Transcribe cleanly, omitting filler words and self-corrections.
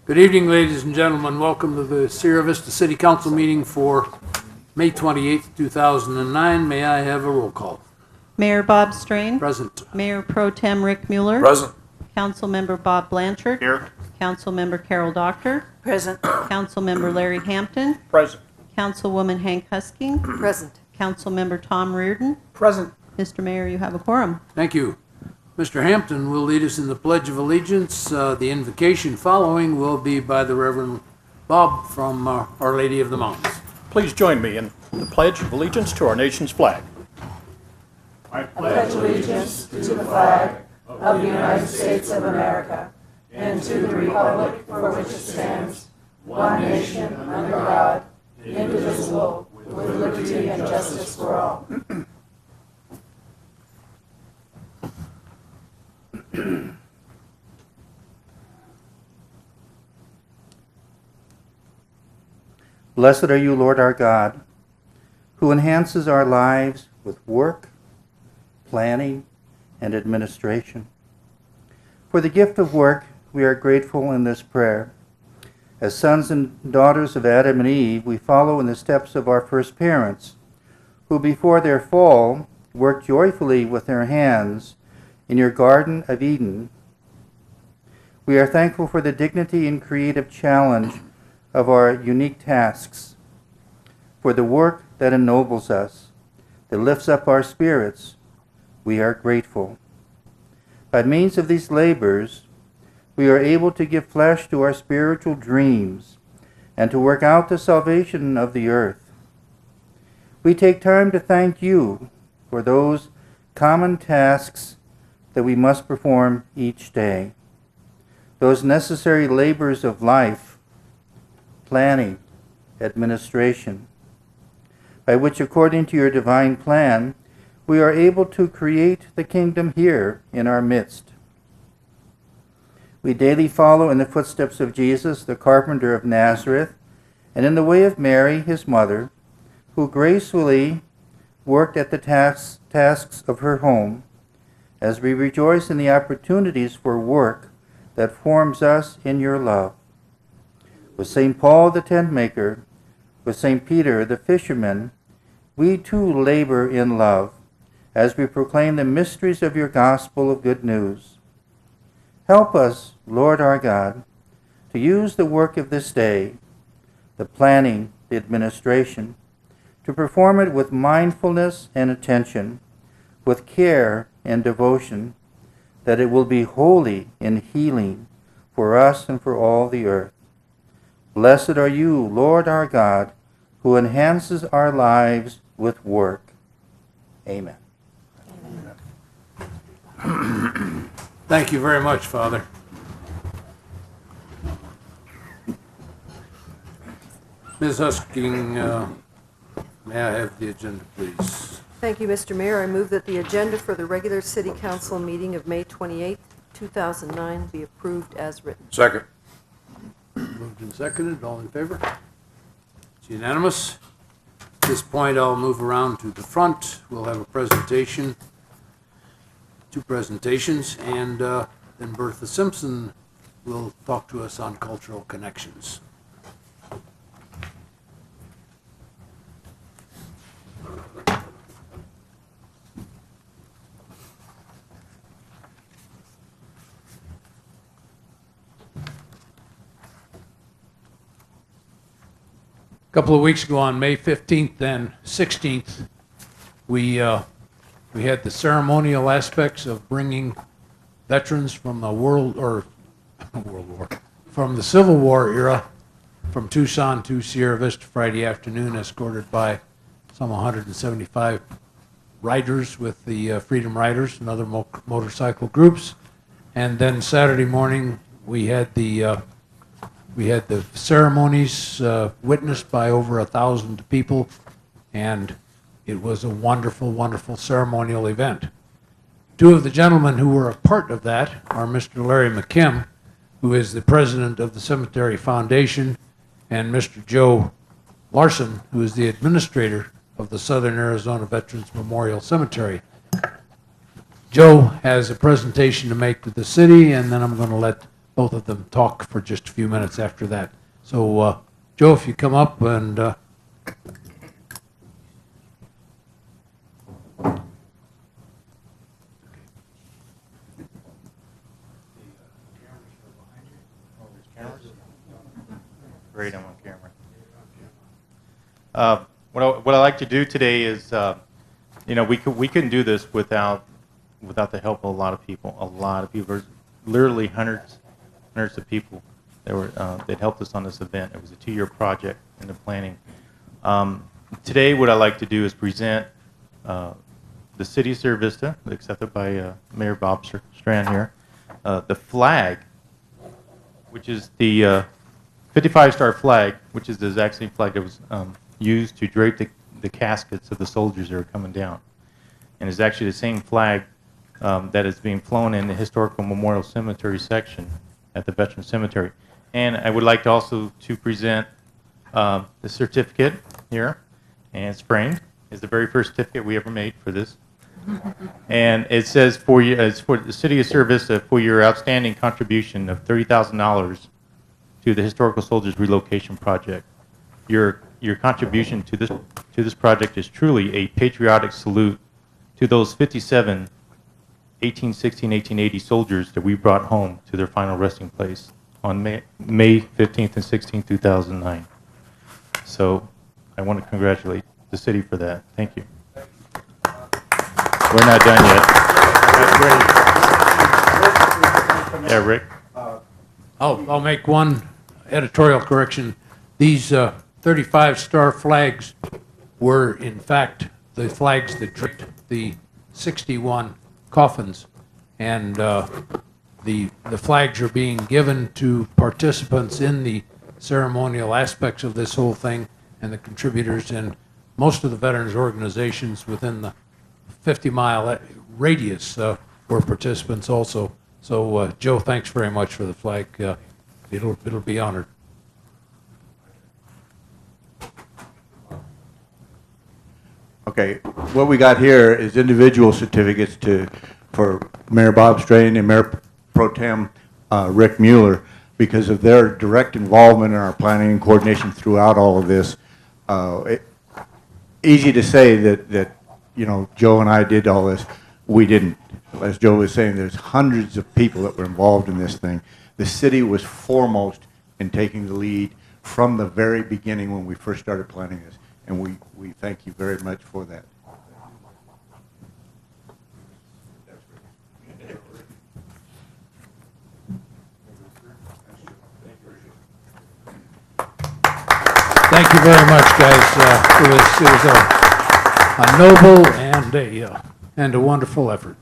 Good evening, ladies and gentlemen. Welcome to the Sierra Vista City Council meeting for May 28th, 2009. May I have a roll call? Mayor Bob Strain. Present. Mayor Pro Tem Rick Mueller. Present. Councilmember Bob Blanchard. Here. Councilmember Carol Doctor. Present. Councilmember Larry Hampton. Present. Councilwoman Hank Husking. Present. Councilmember Tom Reardon. Present. Mr. Mayor, you have a quorum. Thank you. Mr. Hampton will lead us in the Pledge of Allegiance. The invocation following will be by the Reverend Bob from Our Lady of the Mountains. Please join me in the Pledge of Allegiance to our nation's flag. I pledge allegiance to the flag of the United States of America and to the republic for which it stands, one nation under God, indivisible, with liberty and justice for all. Blessed are you, Lord our God, who enhances our lives with work, planning, and administration. For the gift of work, we are grateful in this prayer. As sons and daughters of Adam and Eve, we follow in the steps of our first parents, who before their fall worked joyfully with their hands in your Garden of Eden. We are thankful for the dignity and creative challenge of our unique tasks, for the work that ennobles us, that lifts up our spirits. We are grateful. By means of these labors, we are able to give flesh to our spiritual dreams and to work out the salvation of the earth. We take time to thank you for those common tasks that we must perform each day, those necessary labors of life, planning, administration, by which, according to your divine plan, we are able to create the kingdom here in our midst. We daily follow in the footsteps of Jesus, the carpenter of Nazareth, and in the way of Mary, his mother, who gracefully worked at the tasks of her home, as we rejoice in the opportunities for work that forms us in your love. With St. Paul the tent maker, with St. Peter the fisherman, we too labor in love as we proclaim the mysteries of your gospel of good news. Help us, Lord our God, to use the work of this day, the planning, the administration, to perform it with mindfulness and attention, with care and devotion, that it will be holy and healing for us and for all the earth. Blessed are you, Lord our God, who enhances our lives with work. Amen. Thank you very much, Father. Ms. Husking, may I have the agenda, please? Thank you, Mr. Mayor. I move that the agenda for the regular City Council meeting of May 28, 2009 be approved as written. Second. Moved and seconded. All in favor? It's unanimous. At this point, I'll move around to the front. We'll have a presentation, two presentations, and then Bertha Simpson will talk to us on cultural connections. A couple of weeks ago, on May 15th and 16th, we had the ceremonial aspects of bringing veterans from the from the Civil War era from Tucson to Sierra Vista Friday afternoon, escorted by some 175 riders with the Freedom Riders and other motorcycle groups. And then Saturday morning, we had the ceremonies witnessed by over 1,000 people, and it was a wonderful, wonderful ceremonial event. Two of the gentlemen who were a part of that are Mr. Larry McKim, who is the president of the Cemetery Foundation, and Mr. Joe Larson, who is the administrator of the Southern Arizona Veterans Memorial Cemetery. Joe has a presentation to make to the city, and then I'm going to let both of them talk for just a few minutes after that. So, Joe, if you come up and Great, I'm on camera. What I like to do today is, we couldn't do this without the help of a lot of people. A lot of people, literally hundreds of people that helped us on this event. It was a 2-year project in the planning. Today, what I like to do is present the city of Sierra Vista, accepted by Mayor Bob Strand here, the flag, which is the 55-star flag, which is the exact same flag that was used to drape the caskets of the soldiers that are coming down. And it's actually the same flag that is being flown in the Historical Memorial Cemetery section at the Veterans Cemetery. And I would like to also to present the certificate here, and it's framed. It's the very first certificate we ever made for this. And it says it's for the city of Sierra Vista for your outstanding contribution of $30,000 to the Historical Soldiers Relocation Project. Your contribution to this project is truly a patriotic salute to those 57 1816, 1880 soldiers that we brought home to their final resting place on May 15th and 16th, 2009. So I want to congratulate the city for that. Thank you. We're not done yet. That's great. Yeah, Rick? I'll make one editorial correction. These 35-star flags were, in fact, the flags that draped the 61 coffins, and the flags are being given to participants in the ceremonial aspects of this whole thing, and the contributors in most of the veterans organizations within the 50-mile radius were participants also. So, Joe, thanks very much for the flag. It'll be honored. Okay, what we got here is individual certificates for Mayor Bob Strain and Mayor Pro Tem Rick Mueller because of their direct involvement in our planning and coordination throughout all of this. Easy to say that Joe and I did all this. We didn't. As Joe was saying, there's hundreds of people that were involved in this thing. The city was foremost in taking the lead from the very beginning when we first started planning this. And we thank you very much for that. Thank you very much, guys. It was a noble and a wonderful effort.